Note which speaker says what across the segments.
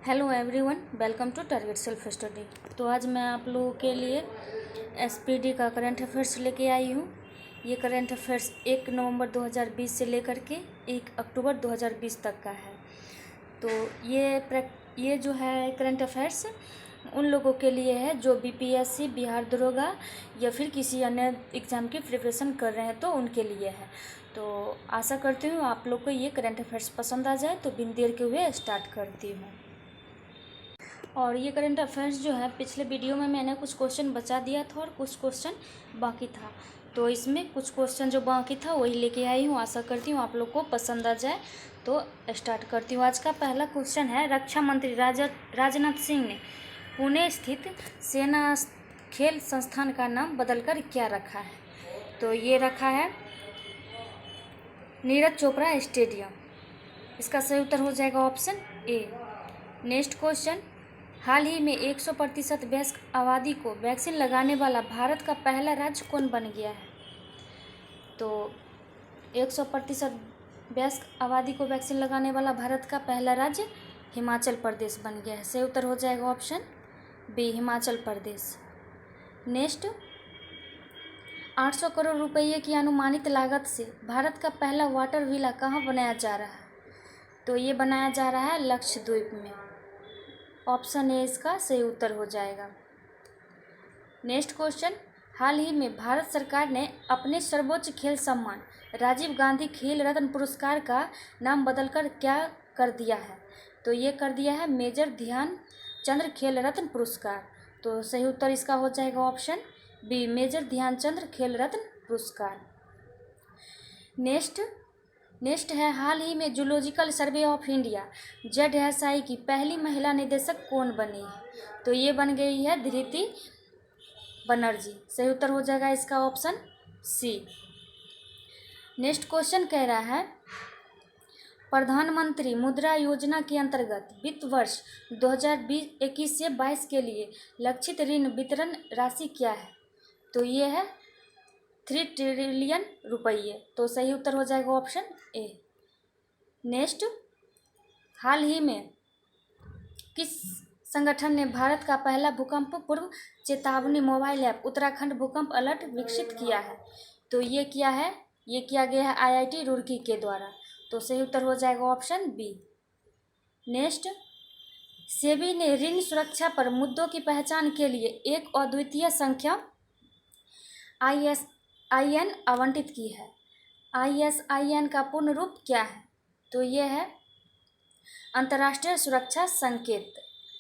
Speaker 1: Hello everyone, welcome to Target Self Study. तो आज मैं आप लोगों के लिए एसपीडी का करंट अफेयर्स लेके आई हूँ। ये करंट अफेयर्स 1 नवंबर 2020 से लेकर के 1 अक्टूबर 2020 तक का है। तो ये जो है करंट अफेयर्स उन लोगों के लिए है जो बीपीएससी, बिहार दरोगा या फिर किसी अन्य एग्ज़ाम की प्रिपरेशन कर रहे हैं, तो उनके लिए है। तो आशा करती हूँ आप लोग को ये करंट अफेयर्स पसंद आ जाए। तो बिन देर के हुए स्टार्ट करती हूँ। और ये करंट अफेयर्स जो है, पिछले वीडियो में मैंने कुछ क्वेश्चन बचा दिया था और कुछ क्वेश्चन बाकी था। तो इसमें कुछ क्वेश्चन जो बाकी था वही लेके आई हूँ। आशा करती हूँ आप लोग को पसंद आ जाए। तो स्टार्ट करती हूँ। आज का पहला क्वेश्चन है, रक्षा मंत्री राजनाथ सिंह ने पुणे स्थित सेना खेल संस्थान का नाम बदलकर क्या रखा है? तो ये रखा है नीरज चोपड़ा स्टेडियम। इसका सही उत्तर हो जाएगा ऑप्शन ए। नेक्स्ट क्वेश्चन, हाल ही में 100% वयस्क आबादी को वैक्सीन लगाने वाला भारत का पहला राज्य कौन बन गया है? तो 100% वयस्क आबादी को वैक्सीन लगाने वाला भारत का पहला राज्य हिमाचल प्रदेश बन गया है। सही उत्तर हो जाएगा option B, Himachal Pradesh. Next, 800 crore रुपये की अनुमानित लागत से भारत का पहला वाटर विला कहाँ बनाया जा रहा है? तो ये बनाया जा रहा है लक्षद्वीप में। ऑप्शन ए इसका सही उत्तर हो जाएगा। नेक्स्ट क्वेश्चन, हाल ही में भारत सरकार ने अपने सर्वोच्च खेल सम्मान राजीव गांधी खेल रत्न पुरस्कार का नाम बदलकर क्या कर दिया है? तो ये कर दिया है मेजर ध्यानचंद्र खेल रत्न पुरस्कार। तो सही उत्तर इसका हो जाएगा ऑप्शन बी, मेजर ध्यानचंद्र खेल रत्न पुरस्कार। नेक्स्ट है, हाल ही में zoological survey of India ZSI की पहली महिला निदेशक कौन बनी है? तो ये बन गई है धृति बनर्जी। सही उत्तर हो जाएगा इसका ऑप्शन सी। नेक्स्ट क्वेश्चन कह रहा है, प्रधानमंत्री मुद्रा योजना के अंतर्गत वित्त वर्ष 2021 से 22 के लिए लक्षित ऋण वितरण राशि क्या है? तो ये है 3 ट्रिलियन रुपये। तो सही उत्तर हो जाएगा ऑप्शन ए। नेक्स्ट, हाल ही में किस संगठन ने भारत का पहला भूकंप पूर्व चेतावनी मोबाइल ऐप उत्तराखंड भूकंप अलर्ट विकसित किया है? तो ये किया गया है IIT रुड़की के द्वारा। तो सही उत्तर हो जाएगा ऑप्शन बी। नेक्स्ट, सेबी ने ऋण सुरक्षा पर मुद्दों की पहचान के लिए एक अद्वितीय संख्या ISIN आवंटित की है। ISIN का पूर्ण रूप क्या है? तो ये है अंतर्राष्ट्रीय सुरक्षा संकेत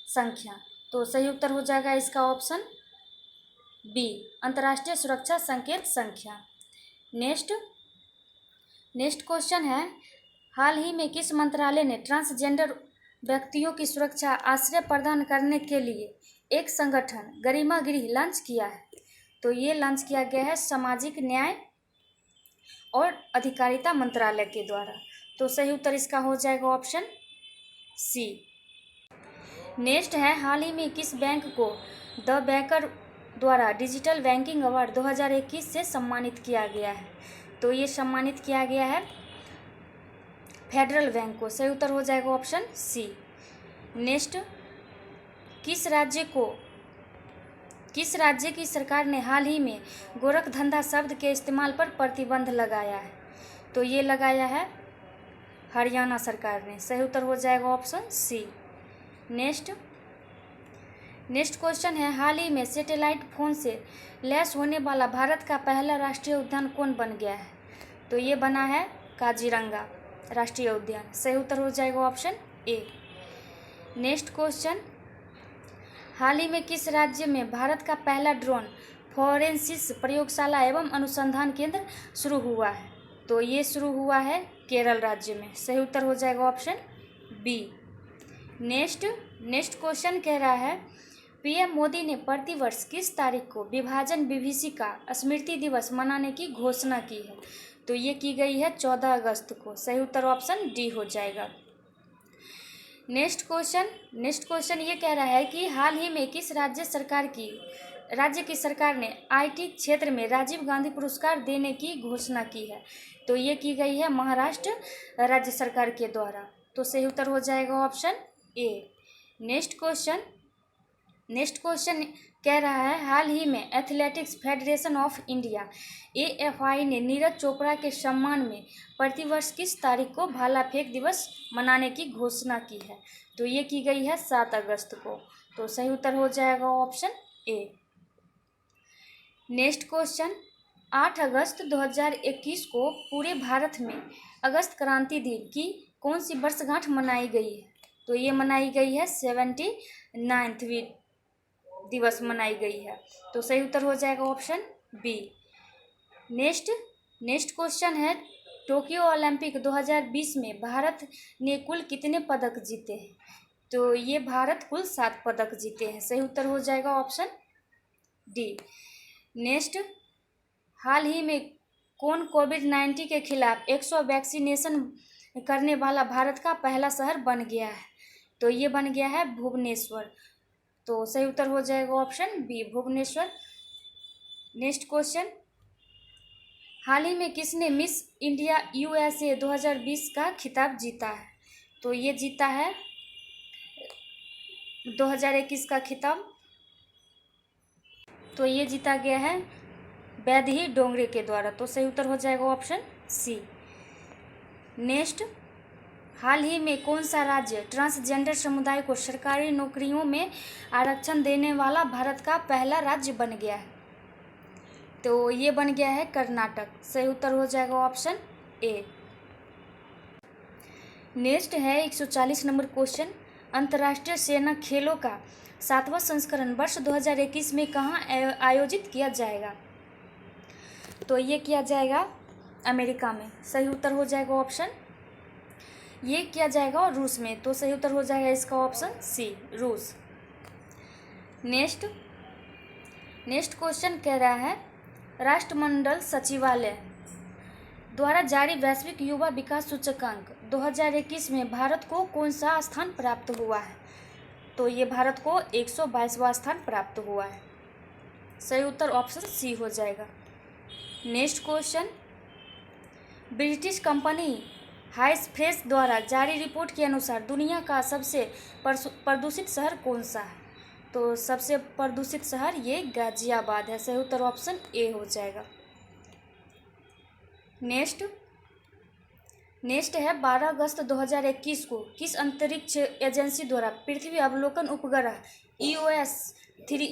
Speaker 1: संख्या। तो सही उत्तर हो जाएगा इसका ऑप्शन बी, अंतर्राष्ट्रीय सुरक्षा संकेत संख्या। नेक्स्ट क्वेश्चन है, हाल ही में किस मंत्रालय ने ट्रांसजेंडर व्यक्तियों की सुरक्षा आश्रय प्रदान करने के लिए एक संगठन गरिमा गृह लॉन्च किया है? तो ये लॉन्च किया गया है सामाजिक न्याय और अधिकारिता मंत्रालय के द्वारा। तो सही उत्तर इसका हो जाएगा ऑप्शन सी। नेक्स्ट है, हाल ही में किस बैंक को द बैंकर द्वारा डिजिटल बैंकिंग अवार्ड 2021 से सम्मानित किया गया है? तो ये सम्मानित किया गया है फेडरल बैंक को। सही उत्तर हो जाएगा ऑप्शन सी। नेक्स्ट, किस राज्य की सरकार ने हाल ही में गोरखधंधा शब्द के इस्तेमाल पर प्रतिबंध लगाया है? तो ये लगाया है हरियाणा सरकार ने। सही उत्तर हो जाएगा ऑप्शन सी। नेक्स्ट क्वेश्चन है, हाल ही में सैटेलाइट फोन से लैस होने वाला भारत का पहला राष्ट्रीय उद्यान कौन बन गया है? तो ये बना है काजीरंगा राष्ट्रीय उद्यान। सही उत्तर हो जाएगा ऑप्शन ए। नेक्स्ट क्वेश्चन, हाल ही में किस राज्य में भारत का पहला ड्रोन फॉरेंसिस प्रयोगशाला एवं अनुसंधान केंद्र शुरू हुआ है? तो ये शुरू हुआ है केरल राज्य में। सही उत्तर हो जाएगा ऑप्शन बी। नेक्स्ट क्वेश्चन कह रहा है, PM मोदी ने प्रतिवर्ष किस तारीख को विभाजन विभीषिका स्मृति दिवस मनाने की घोषणा की है? तो ये की गई है 14 अगस्त को। सही उत्तर ऑप्शन डी हो जाएगा। नेक्स्ट क्वेश्चन ये कह रहा है कि हाल ही में किस राज्य की सरकार ने IT क्षेत्र में राजीव गांधी पुरस्कार देने की घोषणा की है? तो ये की गई है महाराष्ट्र राज्य सरकार के द्वारा। तो सही उत्तर हो जाएगा ऑप्शन ए। नेक्स्ट क्वेश्चन कह रहा है, हाल ही में athletics federation of India AFI ने नीरज चोपड़ा के सम्मान में प्रतिवर्ष किस तारीख को भाला फेंक दिवस मनाने की घोषणा की है? तो ये की गई है 7 अगस्त को। तो सही उत्तर हो जाएगा ऑप्शन ए। नेक्स्ट क्वेश्चन, 8 अगस्त 2021 को पूरे भारत में अगस्त क्रांति दिन की कौन सी वर्षगांठ मनाई गई है? तो ये मनाई गई है 79वीं दिवस मनाई गई है। तो सही उत्तर हो जाएगा ऑप्शन बी। नेक्स्ट क्वेश्चन है, टोक्यो ओलंपिक 2020 में भारत ने कुल कितने पदक जीते हैं? तो ये भारत कुल 7 पदक जीते हैं। सही उत्तर हो जाएगा ऑप्शन डी। नेक्स्ट, हाल ही में कौन कोविड-19 के खिलाफ 100 वैक्सीनेशन करने वाला भारत का पहला शहर बन गया है? तो ये बन गया है भुवनेश्वर। तो सही उत्तर हो जाएगा option B, Bhubaneswar. Next question, हाल ही में किसने मिस इंडिया USA 2020 का खिताब जीता है? तो ये जीता है 2021 का खिताब। तो ये जीता गया है वैदेही डोंगरे के द्वारा। तो सही उत्तर हो जाएगा ऑप्शन सी। नेक्स्ट, हाल ही में कौन सा राज्य ट्रांसजेंडर समुदाय को सरकारी नौकरियों में आरक्षण देने वाला भारत का पहला राज्य बन गया है? तो ये बन गया है कर्नाटक। सही उत्तर हो जाएगा ऑप्शन ए। नेक्स्ट है 140 नंबर क्वेश्चन, अंतर्राष्ट्रीय सेना खेलों का 7वां संस्करण वर्ष 2021 में कहाँ आयोजित किया जाएगा? तो ये किया जाएगा अमेरिका में। सही उत्तर हो जाएगा ऑप्शन, ये किया जाएगा रूस में। तो सही उत्तर हो जाएगा इसका ऑप्शन सी, रूस। नेक्स्ट क्वेश्चन कह रहा है, राष्ट्रमंडल सचिवालय द्वारा जारी वैश्विक युवा विकास सूचकांक 2021 में भारत को कौन सा स्थान प्राप्त हुआ है? तो ये भारत को 122वां स्थान प्राप्त हुआ है। सही उत्तर ऑप्शन सी हो जाएगा। नेक्स्ट क्वेश्चन, ब्रिटिश कंपनी हाइस फ्रेश द्वारा जारी रिपोर्ट के अनुसार दुनिया का सबसे प्रदूषित शहर कौन सा है? तो सबसे प्रदूषित शहर ये गाजियाबाद है। सही उत्तर ऑप्शन ए हो जाएगा। नेक्स्ट है 12 अगस्त 2021 को किस अंतरिक्ष एजेंसी द्वारा पृथ्वी अवलोकन उपग्रह EOS-3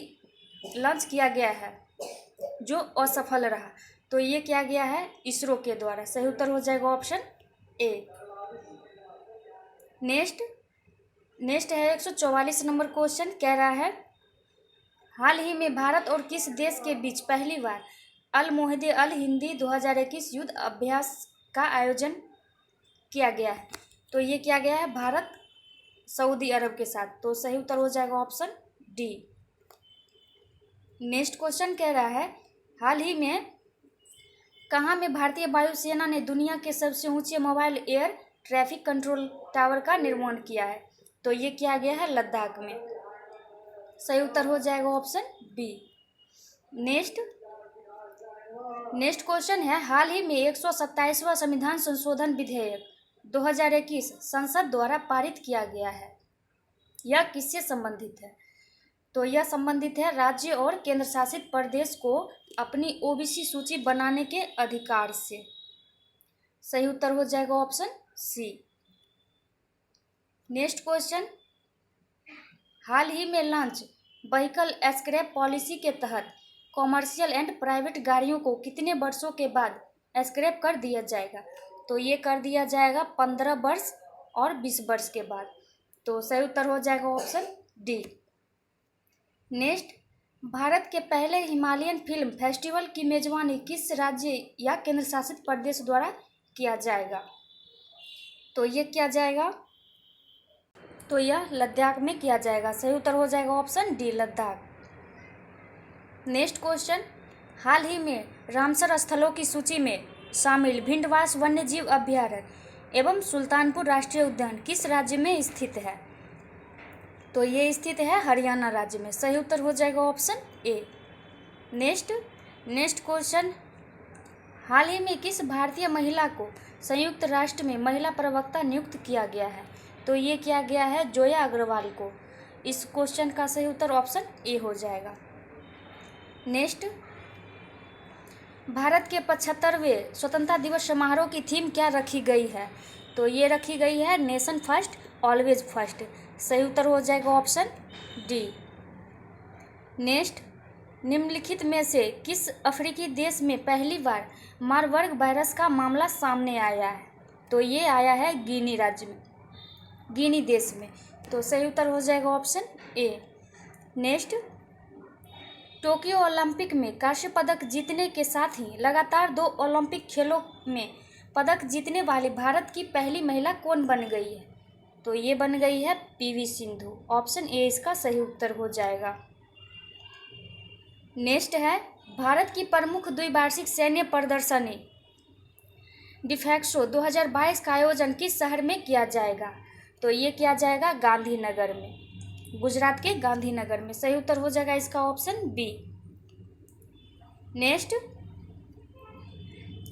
Speaker 1: लॉन्च किया गया है जो असफल रहा? तो ये किया गया है इसरो के द्वारा। सही उत्तर हो जाएगा ऑप्शन ए। नेक्स्ट है 144 नंबर क्वेश्चन कह रहा है, हाल ही में भारत और किस देश के बीच पहली बार अल मोहिदे अल हिंदी 2021 युद्ध अभ्यास का आयोजन किया गया है? तो ये किया गया है भारत सऊदी अरब के साथ। तो सही उत्तर हो जाएगा ऑप्शन डी। नेक्स्ट क्वेश्चन कह रहा है, हाल ही में कहाँ में भारतीय वायुसेना ने दुनिया के सबसे ऊंचे mobile air traffic control tower का निर्माण किया है? तो ये किया गया है लद्दाख में। सही उत्तर हो जाएगा ऑप्शन बी। नेक्स्ट क्वेश्चन है, हाल ही में 127वां संविधान संशोधन विधेयक 2021 संसद द्वारा पारित किया गया है। यह किससे संबंधित है? तो यह संबंधित है राज्य और केंद्र शासित प्रदेश को अपनी OBC सूची बनाने के अधिकार से। सही उत्तर हो जाएगा ऑप्शन सी। नेक्स्ट क्वेश्चन, हाल ही में लॉन्च व्हीकल स्क्रैप पॉलिसी के तहत कॉमर्शियल एंड प्राइवेट गाड़ियों को कितने वर्षों के बाद स्क्रैप कर दिया जाएगा? तो ये कर दिया जाएगा 15 वर्ष और 20 वर्ष के बाद। तो सही उत्तर हो जाएगा ऑप्शन डी। नेक्स्ट, भारत के पहले हिमालयन फिल्म फेस्टिवल की मेजबानी किस राज्य या केंद्र शासित प्रदेश द्वारा किया जाएगा? तो ये किया जाएगा, तो यह लद्दाख में किया जाएगा। सही उत्तर हो जाएगा option D, Ladakh. Next question, हाल ही में रामसर स्थलों की सूची में शामिल भिंडवास वन्यजीव अभयारण्य एवं सुल्तानपुर राष्ट्रीय उद्यान किस राज्य में स्थित है? तो ये स्थित है हरियाणा राज्य में। सही उत्तर हो जाएगा ऑप्शन ए। नेक्स्ट क्वेश्चन, हाल ही में किस भारतीय महिला को संयुक्त राष्ट्र में महिला प्रवक्ता नियुक्त किया गया है? तो ये किया गया है जोया अग्रवाल को। इस क्वेश्चन का सही उत्तर ऑप्शन ए हो जाएगा। नेक्स्ट, भारत के 75वें स्वतंत्रता दिवस समारोह की थीम क्या रखी गई है? तो ये रखी गई है नेशन फर्स्ट ऑलवेज फर्स्ट। सही उत्तर हो जाएगा ऑप्शन डी। नेक्स्ट, निम्नलिखित में से किस अफ्रीकी देश में पहली बार मारबर्ग वायरस का मामला सामने आया है? तो ये आया है गिनी राज्य में, गिनी देश में। तो सही उत्तर हो जाएगा option A. Next, Tokyo Olympic में कांस्य पदक जीतने के साथ ही लगातार 2 ओलंपिक खेलों में पदक जीतने वाली भारत की पहली महिला कौन बन गई है? तो ये बन गई है पीवी सिंधु। ऑप्शन ए इसका सही उत्तर हो जाएगा। नेक्स्ट है, भारत की प्रमुख द्विवार्षिक सैन्य प्रदर्शनी डिफेक्सो 2022 का आयोजन किस शहर में किया जाएगा? तो ये किया जाएगा गांधीनगर में, गुजरात के गांधीनगर में। सही उत्तर हो जाएगा इसका option B. Next,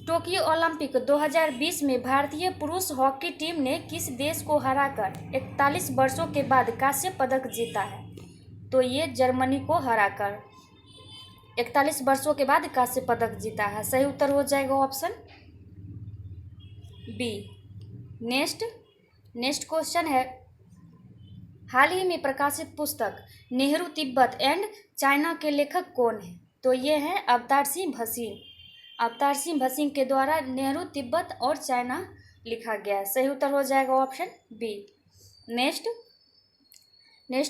Speaker 1: Tokyo Olympic 2020 में भारतीय पुरुष हॉकी टीम ने किस देश को हराकर 41 वर्षों के बाद कांस्य पदक जीता है? तो ये जर्मनी को हराकर 41 वर्षों के बाद कांस्य पदक जीता है। सही उत्तर हो जाएगा ऑप्शन बी। नेक्स्ट क्वेश्चन है, हाल ही में प्रकाशित पुस्तक नेहरू तिब्बत एंड चाइना के लेखक कौन है? तो ये हैं अवतार सिंह भसीन। अवतार सिंह भसीन के द्वारा नेहरू तिब्बत और चाइना लिखा गया है। सही उत्तर हो जाएगा ऑप्शन बी। नेक्स्ट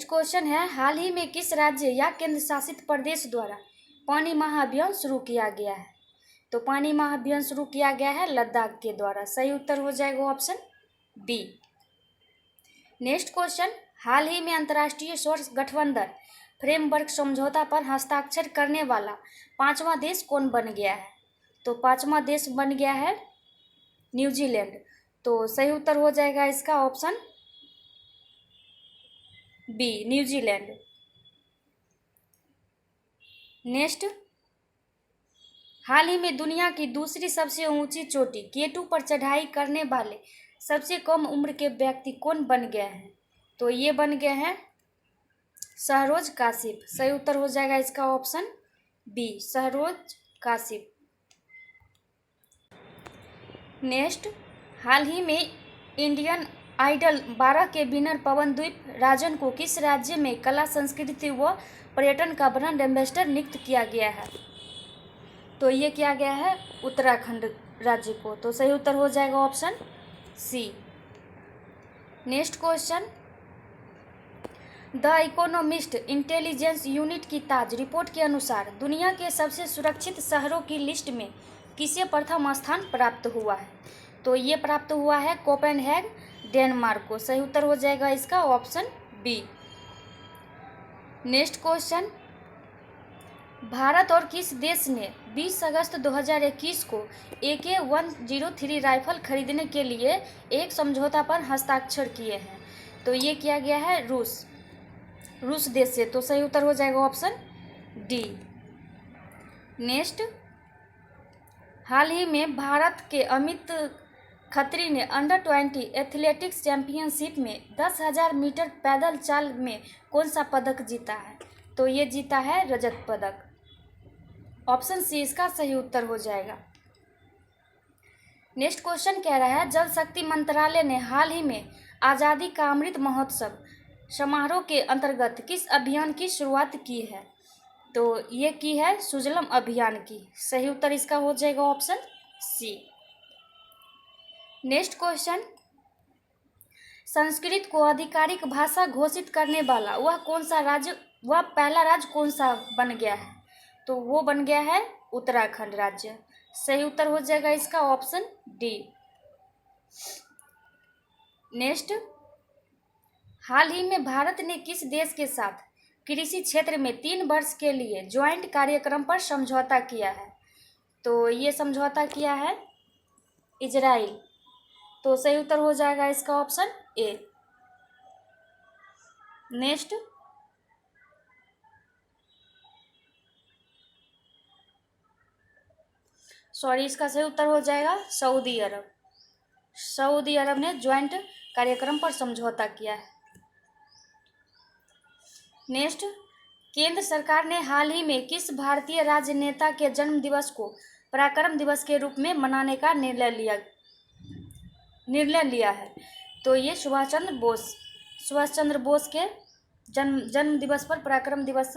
Speaker 1: क्वेश्चन है, हाल ही में किस राज्य या केंद्र शासित प्रदेश द्वारा पानी महाअभियान शुरू किया गया है? तो पानी महाअभियान शुरू किया गया है लद्दाख के द्वारा। सही उत्तर हो जाएगा ऑप्शन बी। नेक्स्ट क्वेश्चन, हाल ही में अंतर्राष्ट्रीय सौर गठबंधन फ्रेमवर्क समझौता पर हस्ताक्षर करने वाला 5वां देश कौन बन गया है? तो 5वां देश बन गया है न्यूजीलैंड। तो सही उत्तर हो जाएगा इसका ऑप्शन बी, न्यूजीलैंड। नेक्स्ट, हाल ही में दुनिया की दूसरी सबसे ऊंची चोटी K2 पर चढ़ाई करने वाले सबसे कम उम्र के व्यक्ति कौन बन गए हैं? तो ये बन गए हैं शहरोज काशिफ। सही उत्तर हो जाएगा इसका option B, Shahroz Kashif. Next, हाल ही में इंडियन आइडल 12 के विनर पवनदीप राजन को किस राज्य में कला संस्कृति व पर्यटन का ब्रांड एम्बेसडर नियुक्त किया गया है? तो ये किया गया है उत्तराखंड राज्य को। तो सही उत्तर हो जाएगा option C. Next question, the Economist Intelligence Unit की ताज रिपोर्ट के अनुसार दुनिया के सबसे सुरक्षित शहरों की लिस्ट में किसे प्रथम स्थान प्राप्त हुआ है? तो ये प्राप्त हुआ है कोपेनहेगन, डेनमार्क को। सही उत्तर हो जाएगा इसका ऑप्शन बी। नेक्स्ट क्वेश्चन, भारत और किस देश ने 20 अगस्त 2021 को AK-103 राइफल खरीदने के लिए एक समझौता पर हस्ताक्षर किए हैं? तो ये किया गया है रूस देश से। तो सही उत्तर हो जाएगा ऑप्शन डी। नेक्स्ट, हाल ही में भारत के अमित खत्री ने अंडर-20 एथलेटिक्स चैंपियनशिप में 10,000 मीटर पैदल चाल में कौन सा पदक जीता है? तो ये जीता है रजत पदक। ऑप्शन सी इसका सही उत्तर हो जाएगा। नेक्स्ट क्वेश्चन कह रहा है, जल शक्ति मंत्रालय ने हाल ही में आज़ादी का अमृत महोत्सव समारोह के अंतर्गत किस अभियान की शुरुआत की है? तो ये की है सुजलम अभियान की। सही उत्तर इसका हो जाएगा option C. Next question, Sanskrit को आधिकारिक भाषा घोषित करने वाला वह पहला राज्य कौन सा बन गया है? तो वो बन गया है उत्तराखंड राज्य। सही उत्तर हो जाएगा इसका ऑप्शन डी। नेक्स्ट, हाल ही में भारत ने किस देश के साथ कृषि क्षेत्र में 3 वर्ष के लिए ज्वाइंट कार्यक्रम पर समझौता किया है? तो ये समझौता किया है इजराइल। तो सही उत्तर हो जाएगा इसका ऑप्शन ए। नेक्स्ट, इसका सही उत्तर हो जाएगा सऊदी अरब। सऊदी अरब ने ज्वाइंट कार्यक्रम पर समझौता किया है। नेक्स्ट, केंद्र सरकार ने हाल ही में किस भारतीय राजनेता के जन्म दिवस को पराक्रम दिवस के रूप में मनाने का निर्णय लिया है? तो ये सुभाष चंद्र बोस के जन्म दिवस पर पराक्रम दिवस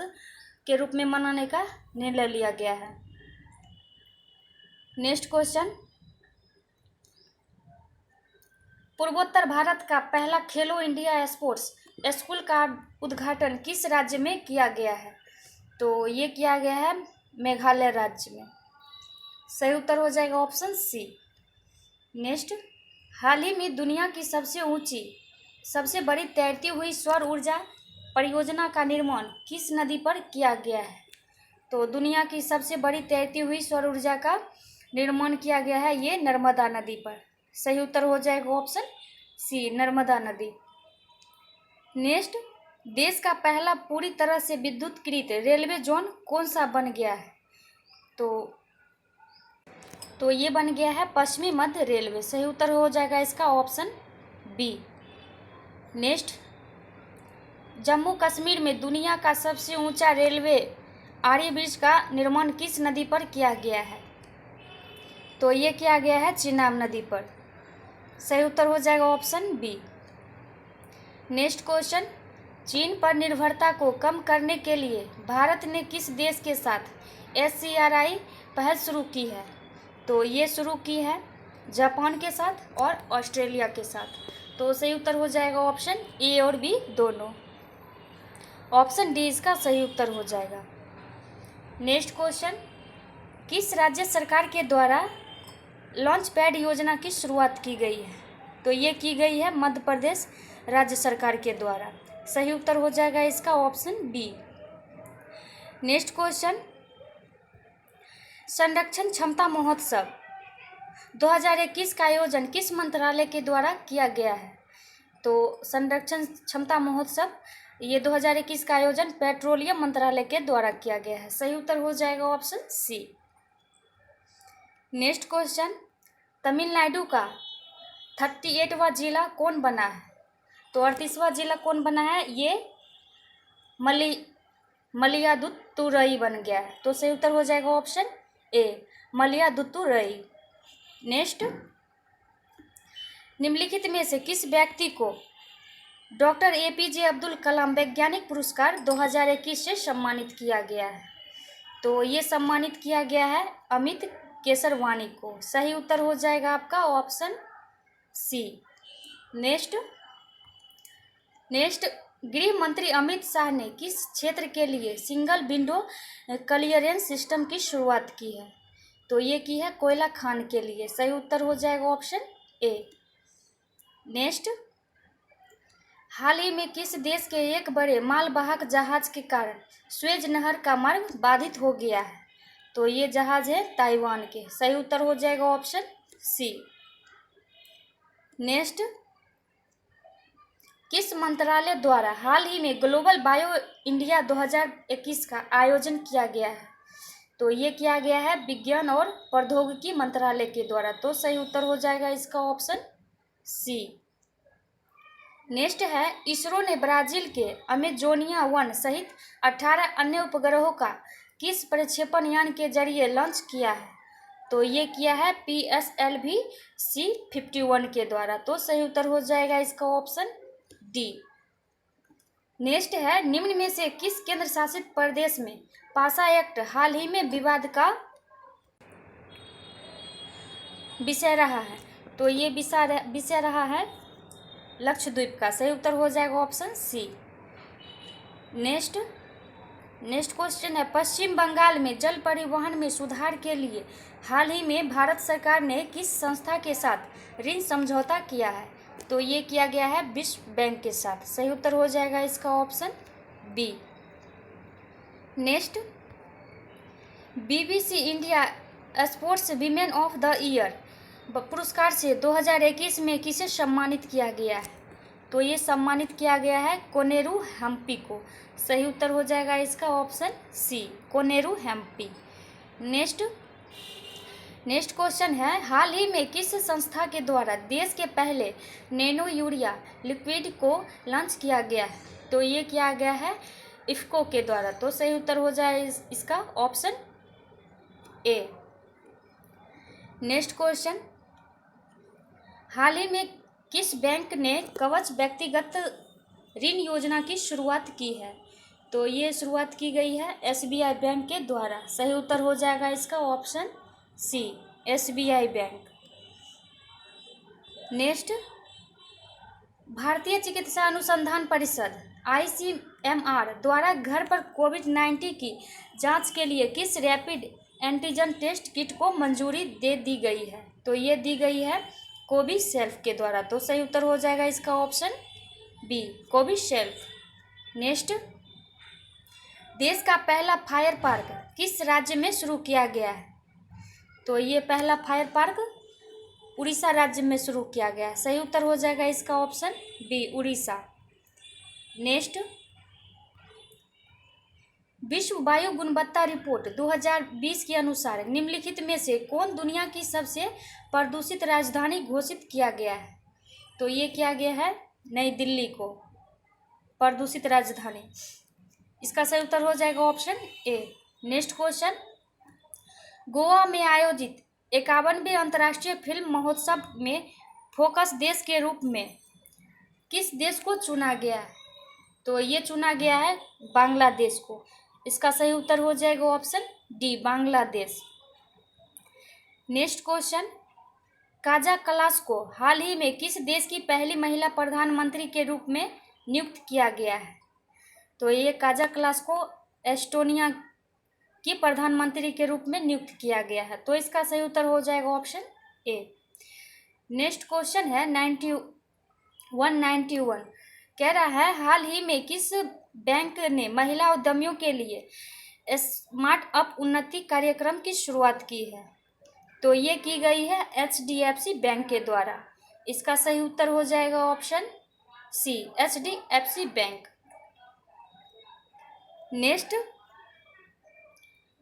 Speaker 1: के रूप में मनाने का निर्णय लिया गया है। नेक्स्ट क्वेश्चन, पूर्वोत्तर भारत का पहला खेलो इंडिया स्पोर्ट्स स्कूल का उद्घाटन किस राज्य में किया गया है? तो ये किया गया है मेघालय राज्य में। सही उत्तर हो जाएगा ऑप्शन सी। नेक्स्ट, हाल ही में दुनिया की सबसे बड़ी तैरती हुई सौर ऊर्जा परियोजना का निर्माण किस नदी पर किया गया है? तो दुनिया की सबसे बड़ी तैरती हुई सौर ऊर्जा का निर्माण किया गया है ये नर्मदा नदी पर। सही उत्तर हो जाएगा ऑप्शन सी, नर्मदा नदी। नेक्स्ट, देश का पहला पूरी तरह से विद्युतीकृत रेलवे जोन कौन सा बन गया है? तो ये बन गया है पश्चिमी मध्य रेलवे। सही उत्तर हो जाएगा इसका option B. Next, Jammu Kashmir में दुनिया का सबसे ऊंचा रेलवे आर्य ब्रिज का निर्माण किस नदी पर किया गया है? तो ये किया गया है चिनाब नदी पर। सही उत्तर हो जाएगा ऑप्शन बी। नेक्स्ट क्वेश्चन, चीन पर निर्भरता को कम करने के लिए भारत ने किस देश के साथ SCRI पहल शुरू की है? तो ये शुरू की है जापान के साथ और ऑस्ट्रेलिया के साथ। तो सही उत्तर हो जाएगा ऑप्शन ए और बी दोनों। ऑप्शन डी इसका सही उत्तर हो जाएगा। नेक्स्ट क्वेश्चन, किस राज्य सरकार के द्वारा लॉन्च पैड योजना की शुरुआत की गई है? तो ये की गई है मध्य प्रदेश राज्य सरकार के द्वारा। सही उत्तर हो जाएगा इसका ऑप्शन बी। नेक्स्ट क्वेश्चन, संरक्षण क्षमता महोत्सव 2021 का आयोजन किस मंत्रालय के द्वारा किया गया है? तो संरक्षण क्षमता महोत्सव ये 2021 का आयोजन पेट्रोलियम मंत्रालय के द्वारा किया गया है। सही उत्तर हो जाएगा option C. Next question, Tamil Nadu का 38वां जिला कौन बना है? तो 38वां जिला कौन बना है? ये मयिलादुथुरई बन गया है। तो सही उत्तर हो जाएगा ऑप्शन ए, मयिलादुथुरई। नेक्स्ट, निम्नलिखित में से किस व्यक्ति को डॉक्टर APJ अब्दुल कलाम वैज्ञानिक पुरस्कार 2021 से सम्मानित किया गया है? तो ये सम्मानित किया गया है अमित केसरवानी को। सही उत्तर हो जाएगा आपका ऑप्शन सी। नेक्स्ट, गृह मंत्री अमित शाह ने किस क्षेत्र के लिए सिंगल विंडो क्लियरेंस सिस्टम की शुरुआत की है? तो ये की है कोयला खान के लिए। सही उत्तर हो जाएगा ऑप्शन ए। नेक्स्ट, हाल ही में किस देश के एक बड़े मालवाहक जहाज के कारण स्वेज नहर का मार्ग बाधित हो गया है? तो ये जहाज है ताइवान के। सही उत्तर हो जाएगा ऑप्शन सी। नेक्स्ट, किस मंत्रालय द्वारा हाल ही में ग्लोबल बायो इंडिया 2021 का आयोजन किया गया है? तो ये किया गया है विज्ञान और प्रौद्योगिकी मंत्रालय के द्वारा। तो सही उत्तर हो जाएगा इसका ऑप्शन सी। नेक्स्ट है, इसरो ने ब्राजील के अमेजोनिया 1 सहित 18 अन्य उपग्रहों का किस प्रक्षेपण यान के जरिए लॉन्च किया है? तो ये किया है PSLV C-51 के द्वारा। तो सही उत्तर हो जाएगा इसका ऑप्शन डी। नेक्स्ट है, निम्न में से किस केंद्र शासित प्रदेश में पासा एक्ट हाल ही में विवाद का विषय रहा है? तो ये विषय रहा है लक्षद्वीप का। सही उत्तर हो जाएगा ऑप्शन सी। नेक्स्ट क्वेश्चन है, पश्चिम बंगाल में जल परिवहन में सुधार के लिए हाल ही में भारत सरकार ने किस संस्था के साथ ऋण समझौता किया है? तो ये किया गया है विश्व बैंक के साथ। सही उत्तर हो जाएगा इसका option B. Next, BBC India sports women of the year पुरस्कार से 2021 में किसे सम्मानित किया गया है? तो ये सम्मानित किया गया है कोनेरू हम्पी को। सही उत्तर हो जाएगा इसका option C, Koneru Humpy. Next question है, हाल ही में किस संस्था के द्वारा देश के पहले नैनो यूरिया लिक्विड को लॉन्च किया गया है? तो ये किया गया है इफ्को के द्वारा। तो सही उत्तर हो जाए इसका ऑप्शन ए। नेक्स्ट क्वेश्चन, हाल ही में किस बैंक ने कवच व्यक्तिगत ऋण योजना की शुरुआत की है? तो ये शुरुआत की गई है एसबीआई बैंक के द्वारा। सही उत्तर हो जाएगा इसका option C, SBI bank. Next, भारतीय चिकित्सा अनुसंधान परिषद आईसीएमआर द्वारा घर पर कोविड-19 की जांच के लिए किस रैपिड एंटीजन टेस्ट किट को मंजूरी दे दी गई है? तो ये दी गई है कोविशील्ड के द्वारा। तो सही उत्तर हो जाएगा इसका ऑप्शन बी, कोविशील्ड। नेक्स्ट, देश का पहला फायर पार्क किस राज्य में शुरू किया गया है? तो ये पहला फायर पार्क उड़ीसा राज्य में शुरू किया गया है। सही उत्तर हो जाएगा इसका ऑप्शन बी, उड़ीसा। नेक्स्ट, विश्व वायु गुणवत्ता रिपोर्ट 2020 के अनुसार निम्नलिखित में से कौन दुनिया की सबसे प्रदूषित राजधानी घोषित किया गया है? तो ये किया गया है नई दिल्ली को प्रदूषित राजधानी। इसका सही उत्तर हो जाएगा option A. Next question, Goa में आयोजित 51वें अंतर्राष्ट्रीय फिल्म महोत्सव में फोकस देश के रूप में किस देश को चुना गया है? तो ये चुना गया है बांग्लादेश को। इसका सही उत्तर हो जाएगा option D, Bangladesh. Next question, Kaja Kallas को हाल ही में किस देश की पहली महिला प्रधानमंत्री के रूप में नियुक्त किया गया है? तो ये काजा कलास को एस्टोनिया की प्रधानमंत्री के रूप में नियुक्त किया गया है। तो इसका सही उत्तर हो जाएगा ऑप्शन ए। नेक्स्ट क्वेश्चन है 191 कह रहा है, हाल ही में किस बैंक ने महिला उद्यमियों के लिए स्मार्ट अप उन्नति कार्यक्रम की शुरुआत की है? तो ये की गई है एचडीएफसी बैंक के द्वारा। इसका सही उत्तर हो जाएगा option C, HDFC bank. Next,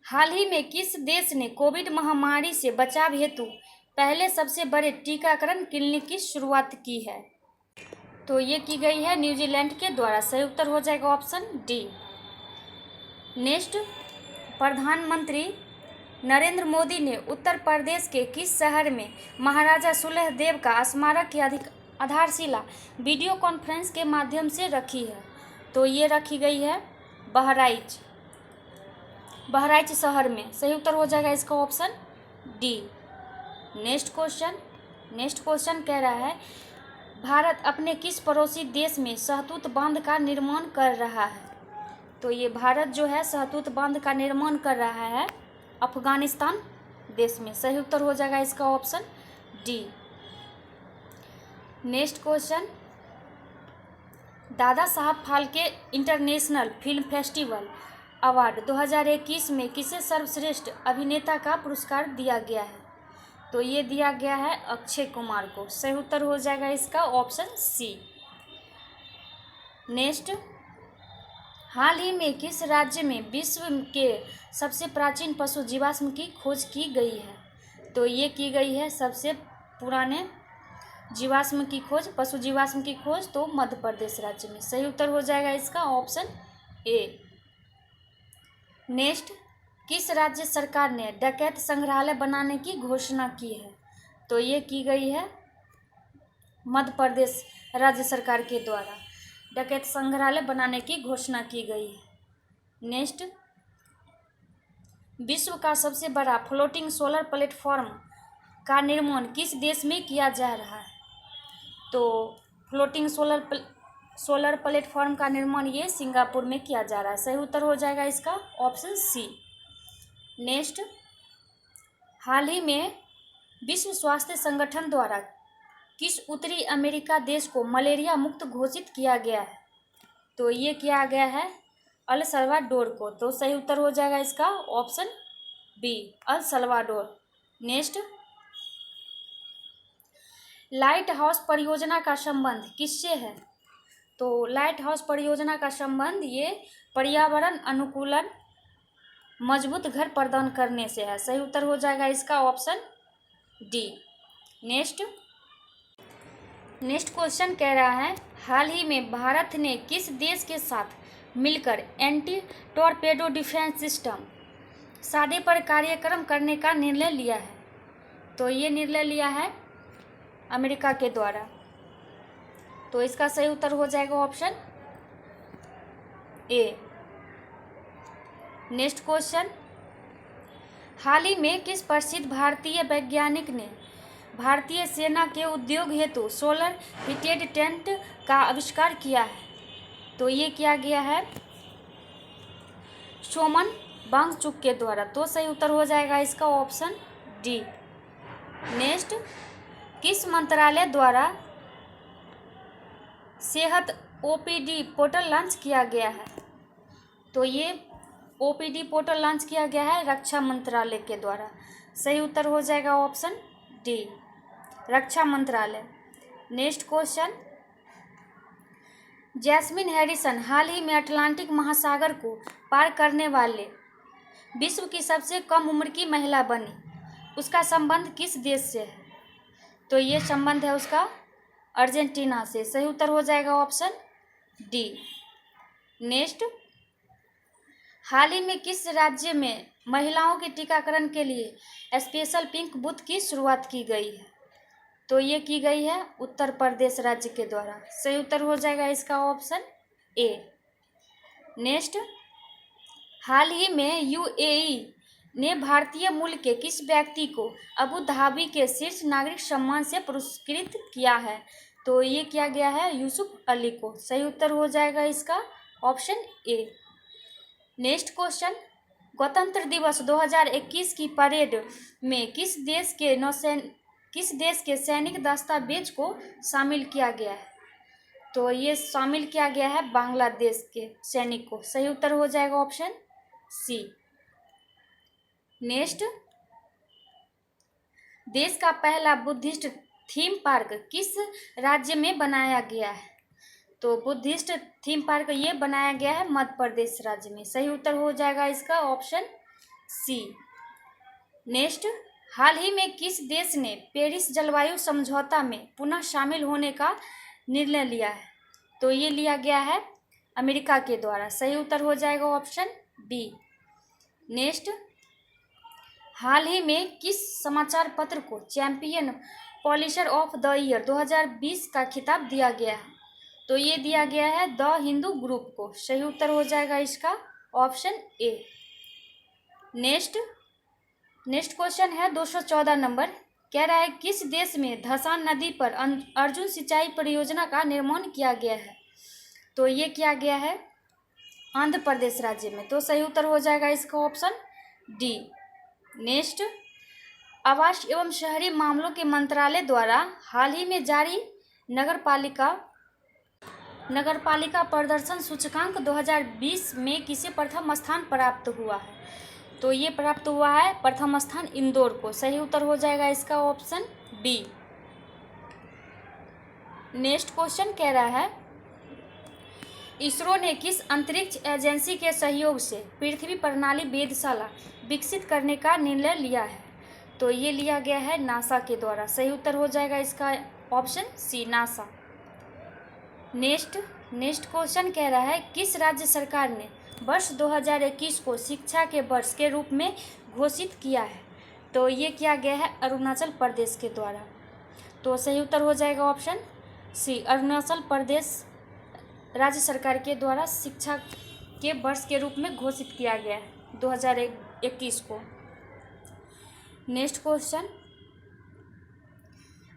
Speaker 1: हाल ही में किस देश ने कोविड महामारी से बचाव हेतु पहले सबसे बड़े टीकाकरण क्लिनिक की शुरुआत की है? तो ये की गई है न्यूजीलैंड के द्वारा। सही उत्तर हो जाएगा ऑप्शन डी। नेक्स्ट, प्रधानमंत्री नरेंद्र मोदी ने उत्तर प्रदेश के किस शहर में महाराजा सुहेलदेव का स्मारक की आधारशिला वीडियो कॉन्फ्रेंस के माध्यम से रखी है? तो ये रखी गई है बहराइच शहर में। सही उत्तर हो जाएगा इसका ऑप्शन डी। नेक्स्ट क्वेश्चन कह रहा है, भारत अपने किस पड़ोसी देश में सहतूत बांध का निर्माण कर रहा है? तो ये भारत जो है सहतूत बांध का निर्माण कर रहा है अफगानिस्तान देश में। सही उत्तर हो जाएगा इसका option D. Next question, Dada Saheb Phalke international film festival award 2021 में किसे सर्वश्रेष्ठ अभिनेता का पुरस्कार दिया गया है? तो ये दिया गया है अक्षय कुमार को। सही उत्तर हो जाएगा इसका ऑप्शन सी। नेक्स्ट, हाल ही में किस राज्य में विश्व के सबसे प्राचीन पशु जीवाश्म की खोज की गई है? तो ये की गई है सबसे पुराने जीवाश्म की खोज, पशु जीवाश्म की खोज तो मध्य प्रदेश राज्य में। सही उत्तर हो जाएगा इसका ऑप्शन ए। नेक्स्ट, किस राज्य सरकार ने डकैत संग्रहालय बनाने की घोषणा की है? तो ये की गई है मध्य प्रदेश राज्य सरकार के द्वारा डकैत संग्रहालय बनाने की घोषणा की गई है। नेक्स्ट, विश्व का सबसे बड़ा फ्लोटिंग सोलर प्लेटफॉर्म का निर्माण किस देश में किया जा रहा है? तो फ्लोटिंग सोलर प्लेटफॉर्म का निर्माण ये सिंगापुर में किया जा रहा है। सही उत्तर हो जाएगा इसका ऑप्शन सी। नेक्स्ट, हाल ही में विश्व स्वास्थ्य संगठन द्वारा किस उत्तरी अमेरिका देश को मलेरिया मुक्त घोषित किया गया है? तो ये किया गया है अल सल्वाडोर को। तो सही उत्तर हो जाएगा इसका option B, El Salvador. Next, light house परियोजना का संबंध किससे है? तो लाइट हाउस परियोजना का संबंध ये पर्यावरण अनुकूलन मजबूत घर प्रदान करने से है। सही उत्तर हो जाएगा इसका ऑप्शन डी। नेक्स्ट क्वेश्चन कह रहा है, हाल ही में भारत ने किस देश के साथ मिलकर एंटी टॉर्पेडो डिफेंस सिस्टम सादे पर कार्यक्रम करने का निर्णय लिया है। तो ये निर्णय लिया है अमेरिका के द्वारा। तो इसका सही उत्तर हो जाएगा ऑप्शन ए। नेक्स्ट क्वेश्चन, हाल ही में किस प्रसिद्ध भारतीय वैज्ञानिक ने भारतीय सेना के उद्योग हेतु सोलर हीटेड टेंट का आविष्कार किया है? तो ये किया गया है सोमन वांगचुक के द्वारा। तो सही उत्तर हो जाएगा इसका ऑप्शन डी। नेक्स्ट, किस मंत्रालय द्वारा सेहत ओपीडी पोर्टल लॉन्च किया गया है? तो ये ओपीडी पोर्टल लॉन्च किया गया है रक्षा मंत्रालय के द्वारा। सही उत्तर हो जाएगा ऑप्शन डी, रक्षा मंत्रालय। नेक्स्ट क्वेश्चन, जैस्मिन हैरिसन हाल ही में अटलांटिक महासागर को पार करने वाले विश्व की सबसे कम उम्र की महिला बनी। उसका संबंध किस देश से है? तो ये संबंध है उसका अर्जेंटीना से। सही उत्तर हो जाएगा ऑप्शन डी। नेक्स्ट, हाल ही में किस राज्य में महिलाओं के टीकाकरण के लिए स्पेशल पिंक बूथ की शुरुआत की गई है? तो ये की गई है उत्तर प्रदेश राज्य के द्वारा। सही उत्तर हो जाएगा इसका ऑप्शन ए। नेक्स्ट, हाल ही में यूएई ने भारतीय मूल के किस व्यक्ति को अबू धाबी के शीर्ष नागरिक सम्मान से पुरस्कृत किया है? तो ये किया गया है यूसुफ अली को। सही उत्तर हो जाएगा इसका ऑप्शन ए। नेक्स्ट क्वेश्चन, गणतंत्र दिवस 2021 की परेड में किस देश के सैनिक दस्तावेज को शामिल किया गया है? तो ये शामिल किया गया है बांग्लादेश के सैनिक को। सही उत्तर हो जाएगा ऑप्शन सी। नेक्स्ट, देश का पहला बुद्धिस्ट थीम पार्क किस राज्य में बनाया गया है? तो बुद्धिस्ट थीम पार्क ये बनाया गया है मध्य प्रदेश राज्य में। सही उत्तर हो जाएगा इसका ऑप्शन सी। नेक्स्ट, हाल ही में किस देश ने पेरिस जलवायु समझौता में पुनः शामिल होने का निर्णय लिया है? तो ये लिया गया है अमेरिका के द्वारा। सही उत्तर हो जाएगा ऑप्शन बी। नेक्स्ट, हाल ही में किस समाचार पत्र को champion publisher of the year 2020 का खिताब दिया गया है? तो ये दिया गया है द हिंदू ग्रुप को। सही उत्तर हो जाएगा इसका ऑप्शन ए। नेक्स्ट क्वेश्चन है 214 नंबर, कह रहा है किस देश में धसान नदी पर अर्जुन सिंचाई परियोजना का निर्माण किया गया है? तो ये किया गया है आंध्र प्रदेश राज्य में। तो सही उत्तर हो जाएगा इसका ऑप्शन डी। नेक्स्ट, आवास एवं शहरी मामलों के मंत्रालय द्वारा हाल ही में जारी नगरपालिका प्रदर्शन सूचकांक 2020 में किसे प्रथम स्थान प्राप्त हुआ है? तो ये प्राप्त हुआ है प्रथम स्थान इंदौर को। सही उत्तर हो जाएगा इसका ऑप्शन बी। नेक्स्ट क्वेश्चन कह रहा है इसरो ने किस अंतरिक्ष एजेंसी के सहयोग से पृथ्वी प्रणाली वेधशाला विकसित करने का निर्णय लिया है? तो ये लिया गया है नासा के द्वारा। सही उत्तर हो जाएगा इसका option C, NASA. Next question कह रहा है किस राज्य सरकार ने वर्ष 2021 को शिक्षा के वर्ष के रूप में घोषित किया है? तो ये किया गया है अरुणाचल प्रदेश के द्वारा। तो सही उत्तर हो जाएगा ऑप्शन सी, अरुणाचल प्रदेश राज्य सरकार के द्वारा शिक्षा के वर्ष के रूप में घोषित किया गया है 2021 को। नेक्स्ट क्वेश्चन,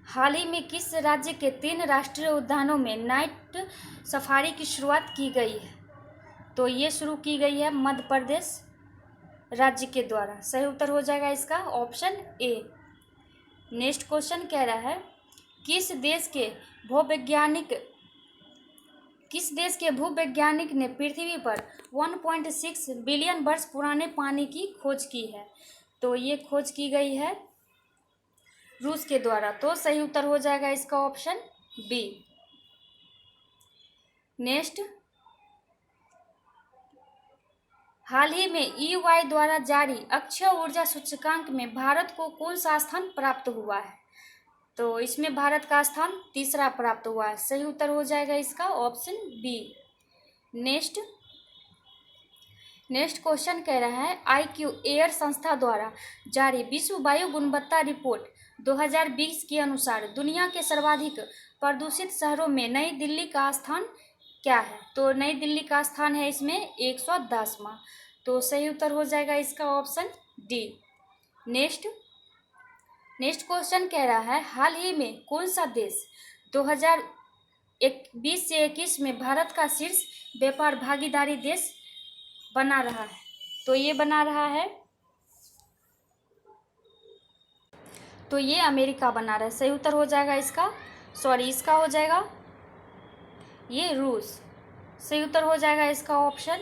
Speaker 1: हाल ही में किस राज्य के 3 राष्ट्रीय उद्यानों में नाइट सफारी की शुरुआत की गई है? तो ये शुरू की गई है मध्य प्रदेश राज्य के द्वारा। सही उत्तर हो जाएगा इसका ऑप्शन ए। नेक्स्ट क्वेश्चन कह रहा है किस देश के भूवैज्ञानिक ने पृथ्वी पर 1.6 बिलियन वर्ष पुराने पानी की खोज की है? तो ये खोज की गई है रूस के द्वारा। तो सही उत्तर हो जाएगा इसका ऑप्शन बी। नेक्स्ट, हाल ही में EY द्वारा जारी अक्षय ऊर्जा सूचकांक में भारत को कौन सा स्थान प्राप्त हुआ है? तो इसमें भारत का स्थान तीसरा प्राप्त हुआ है। सही उत्तर हो जाएगा इसका option B. Next, next question कह रहा है IQ एयर संस्था द्वारा जारी विश्व वायु गुणवत्ता रिपोर्ट 2020 के अनुसार दुनिया के सर्वाधिक प्रदूषित शहरों में नई दिल्ली का स्थान क्या है? तो नई दिल्ली का स्थान है इसमें 110वां। तो सही उत्तर हो जाएगा इसका ऑप्शन डी। नेक्स्ट क्वेश्चन कह रहा है हाल ही में कौन सा देश 2020 से 21 में भारत का शीर्ष व्यापार भागीदारी देश बना रहा है? तो ये बना रहा है, तो ये अमेरिका बना रहा है। सही उत्तर हो जाएगा इसका हो जाएगा ये रूस। सही उत्तर हो जाएगा इसका ऑप्शन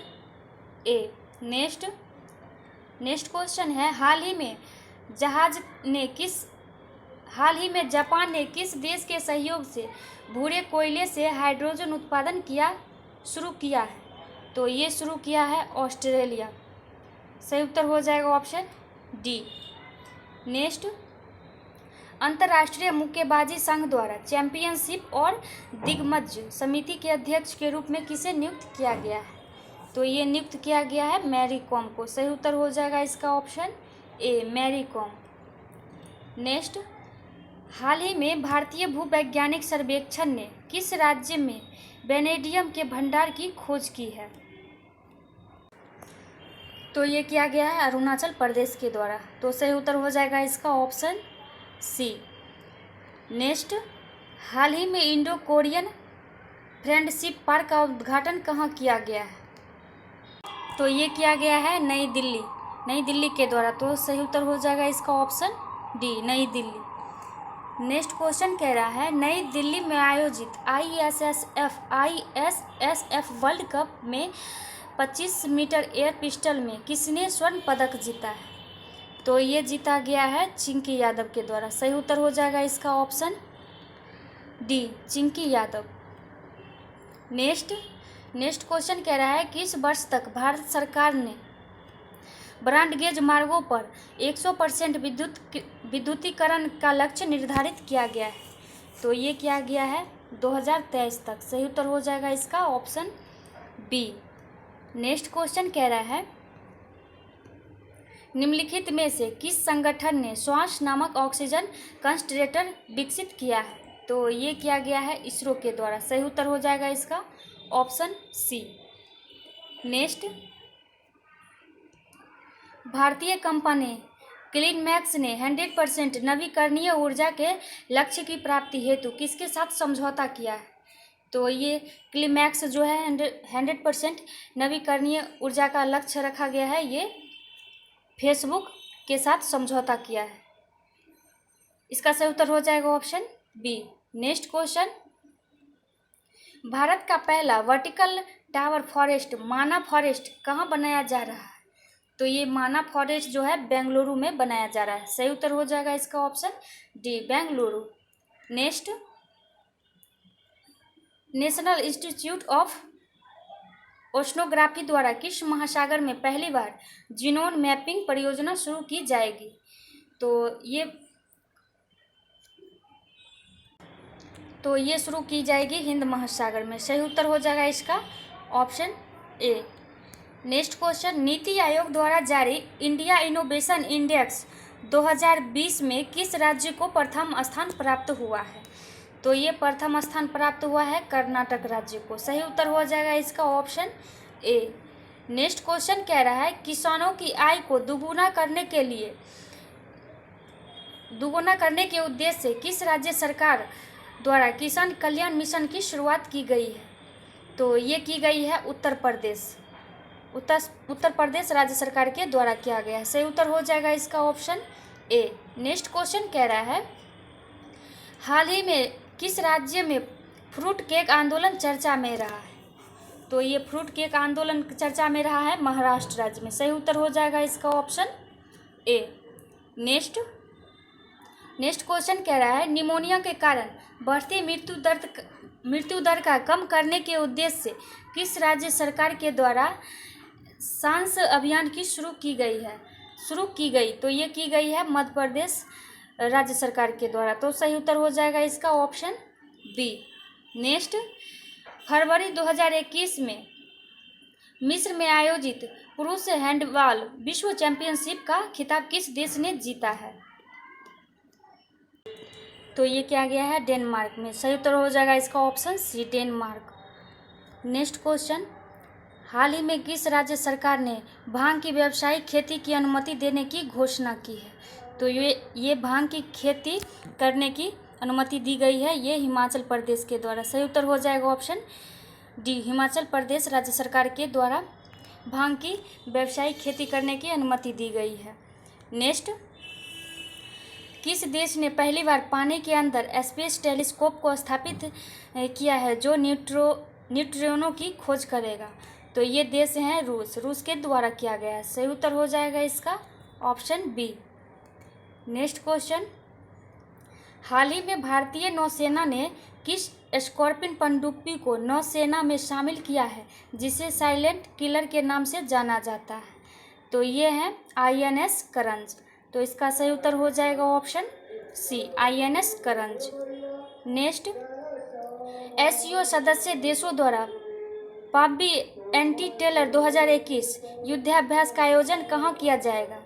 Speaker 1: ए। नेक्स्ट क्वेश्चन है हाल ही में जापान ने किस देश के सहयोग से भूरे कोयले से हाइड्रोजन उत्पादन शुरू किया है? तो ये शुरू किया है ऑस्ट्रेलिया। सही उत्तर हो जाएगा ऑप्शन डी। नेक्स्ट अंतर्राष्ट्रीय मुक्केबाजी संघ द्वारा चैंपियनशिप और दिग्गज समिति के अध्यक्ष के रूप में किसे नियुक्त किया गया है? तो ये नियुक्त किया गया है मैरी कॉम को। सही उत्तर हो जाएगा इसका option A, Mary Kom. Next हाल ही में भारतीय भूवैज्ञानिक सर्वेक्षण ने किस राज्य में वेनेडियम के भंडार की खोज की है? तो ये किया गया है अरुणाचल प्रदेश के द्वारा। तो सही उत्तर हो जाएगा इसका ऑप्शन सी। नेक्स्ट हाल ही में इंडो कोरियन फ्रेंडशिप पार्क का उद्घाटन कहाँ किया गया है? तो ये किया गया है नई दिल्ली के द्वारा। तो सही उत्तर हो जाएगा इसका ऑप्शन डी, नई दिल्ली। नेक्स्ट क्वेश्चन कह रहा है नई दिल्ली में आयोजित ISSF वर्ल्ड कप में 25 मीटर एयर पिस्टल में किसने स्वर्ण पदक जीता है? तो ये जीता गया है चिंकी यादव के द्वारा। सही उत्तर हो जाएगा इसका option D, Chinki Yadav. Next question कह रहा है किस वर्ष तक भारत सरकार ने ब्रॉडगेज मार्गों पर 100% विद्युतीकरण का लक्ष्य निर्धारित किया गया है? तो ये किया गया है 2023 तक। सही उत्तर हो जाएगा इसका ऑप्शन बी। नेक्स्ट क्वेश्चन कह रहा है निम्नलिखित में से किस संगठन ने श्वास नामक ऑक्सीजन कंसंट्रेटर विकसित किया है? तो ये किया गया है इसरो के द्वारा। सही उत्तर हो जाएगा इसका ऑप्शन सी। नेक्स्ट भारतीय कंपनी क्लीनमैक्स ने 100% नवीकरणीय ऊर्जा के लक्ष्य की प्राप्ति हेतु किसके साथ समझौता किया है? तो ये क्लीनमैक्स जो है 100% नवीकरणीय ऊर्जा का लक्ष्य रखा गया है, ये फेसबुक के साथ समझौता किया है। इसका सही उत्तर हो जाएगा option B. Next question Bharat का पहला वर्टिकल टावर फॉरेस्ट माना फॉरेस्ट कहाँ बनाया जा रहा है? तो ये माना फॉरेस्ट जो है बेंगलुरु में बनाया जा रहा है। सही उत्तर हो जाएगा इसका option D, Bengaluru. Next national institute of oceanography द्वारा किस महासागर में पहली बार जीनोम मैपिंग परियोजना शुरू की जाएगी? तो ये शुरू की जाएगी हिंद महासागर में। सही उत्तर हो जाएगा इसका ऑप्शन ए। नेक्स्ट क्वेश्चन नीति आयोग द्वारा जारी इंडिया इनोवेशन इंडेक्स 2020 में किस राज्य को प्रथम स्थान प्राप्त हुआ है? तो ये प्रथम स्थान प्राप्त हुआ है कर्नाटक राज्य को। सही उत्तर हो जाएगा इसका ऑप्शन ए। नेक्स्ट क्वेश्चन कह रहा है किसानों की आय को दुगुना करने के उद्देश्य से किस राज्य सरकार द्वारा किसान कल्याण मिशन की शुरुआत की गई है? तो ये की गई है उत्तर प्रदेश राज्य सरकार के द्वारा किया गया है। सही उत्तर हो जाएगा इसका ऑप्शन ए। नेक्स्ट क्वेश्चन कह रहा है हाल ही में किस राज्य में फ्रूट केक आंदोलन चर्चा में रहा है? तो ये फ्रूट केक आंदोलन चर्चा में रहा है महाराष्ट्र राज्य में। सही उत्तर हो जाएगा इसका ऑप्शन ए। नेक्स्ट क्वेश्चन कह रहा है निमोनिया के कारण बढ़ती मृत्यु दर का कम करने के उद्देश्य से किस राज्य सरकार के द्वारा सांस अभियान की शुरू की गई? तो ये की गई है मध्य प्रदेश राज्य सरकार के द्वारा। तो सही उत्तर हो जाएगा इसका ऑप्शन बी। नेक्स्ट फरवरी 2021 में मिस्र में आयोजित पुरुष हैंडबॉल विश्व चैंपियनशिप का खिताब किस देश ने जीता है? तो ये क्या गया है? डेनमार्क में। सही उत्तर हो जाएगा इसका option C, Denmark. Next question, हाल ही में किस राज्य सरकार ने भांग की व्यावसायिक खेती की अनुमति देने की घोषणा की है? तो ये भांग की खेती करने की अनुमति दी गई है, ये हिमाचल प्रदेश के द्वारा। सही उत्तर हो जाएगा ऑप्शन डी, हिमाचल प्रदेश राज्य सरकार के द्वारा भांग की व्यावसायिक खेती करने की अनुमति दी गई है। नेक्स्ट, किस देश ने पहली बार पानी के अंदर स्पेस टेलीस्कोप को स्थापित किया है जो न्यूट्रिनो की खोज करेगा? तो ये देश हैं रूस। रूस के द्वारा किया गया है। सही उत्तर हो जाएगा इसका ऑप्शन बी। नेक्स्ट क्वेश्चन, हाल ही में भारतीय नौसेना ने किस स्कॉर्पियन पनडुब्बी को नौसेना में शामिल किया है जिसे साइलेंट किलर के नाम से जाना जाता है? तो ये है INS करंज। तो इसका सही उत्तर हो जाएगा ऑप्शन सी, INS करंज। नेक्स्ट, SCO सदस्य देशों द्वारा पाब्बी एंटी टेलर 2021 युद्धाभ्यास का आयोजन कहाँ किया जाएगा?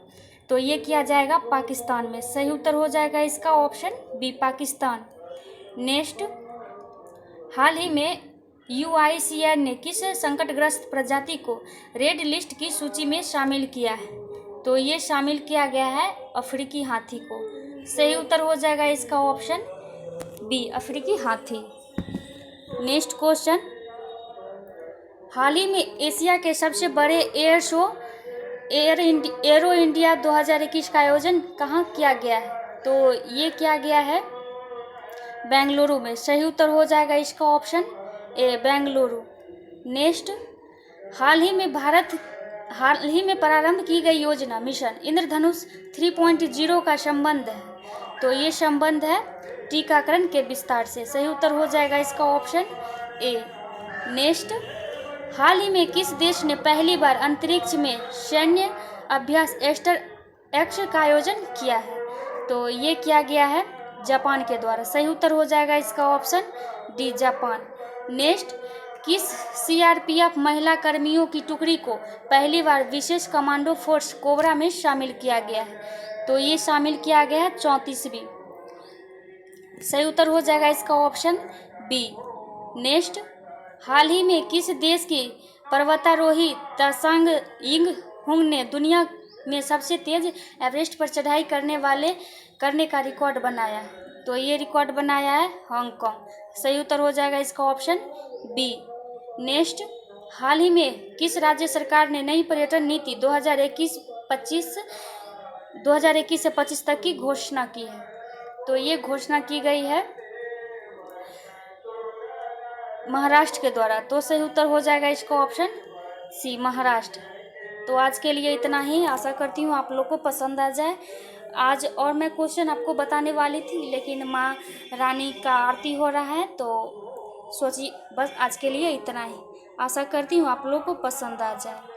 Speaker 1: तो ये किया जाएगा पाकिस्तान में। सही उत्तर हो जाएगा इसका ऑप्शन बी, पाकिस्तान। नेक्स्ट, हाल ही में UICN ने किस संकटग्रस्त प्रजाति को रेड लिस्ट की सूची में शामिल किया है? तो ये शामिल किया गया है अफ्रीकी हाथी को। सही उत्तर हो जाएगा इसका ऑप्शन बी, अफ्रीकी हाथी। नेक्स्ट क्वेश्चन, हाल ही में एशिया के सबसे बड़े एयर शो एरो इंडिया 2021 का आयोजन कहाँ किया गया है? तो ये किया गया है बेंगलुरु में। सही उत्तर हो जाएगा इसका ऑप्शन ए, बेंगलुरु। नेक्स्ट, हाल ही में प्रारंभ की गई योजना मिशन इंद्रधनुष 3.0 का संबंध है। तो ये संबंध है टीकाकरण के विस्तार से। सही उत्तर हो जाएगा इसका ऑप्शन ए। नेक्स्ट, हाल ही में किस देश ने पहली बार अंतरिक्ष में सैन्य अभ्यास एस्टर एक्स का आयोजन किया है? तो ये किया गया है जापान के द्वारा। सही उत्तर हो जाएगा इसका ऑप्शन डी, जापान। नेक्स्ट, किस CRPF महिला कर्मियों की टुकड़ी को पहली बार विशेष कमांडो फोर्स कोबरा में शामिल किया गया है? तो ये शामिल किया गया है 34वीं। सही उत्तर हो जाएगा इसका ऑप्शन बी। नेक्स्ट, हाल ही में किस देश की पर्वतारोही त्सांग यिंगहुंग ने दुनिया में सबसे तेज एवरेस्ट पर चढ़ाई करने का रिकॉर्ड बनाया है? तो ये रिकॉर्ड बनाया है हांगकांग। सही उत्तर हो जाएगा इसका ऑप्शन बी। नेक्स्ट, हाल ही में किस राज्य सरकार ने नई पर्यटन नीति 2021 से 25 तक की घोषणा की है? तो ये घोषणा की गई है महाराष्ट्र के द्वारा। तो सही उत्तर हो जाएगा इसका ऑप्शन सी, महाराष्ट्र। तो आज के लिए इतना ही। आशा करती हूँ आप लोग को पसंद आ जाए। आज और मैं क्वेश्चन आपको बताने वाली थी लेकिन माँ रानी का आरती हो रहा है तो सोची बस आज के लिए इतना ही। आशा करती हूँ आप लोग को पसंद आ जाए।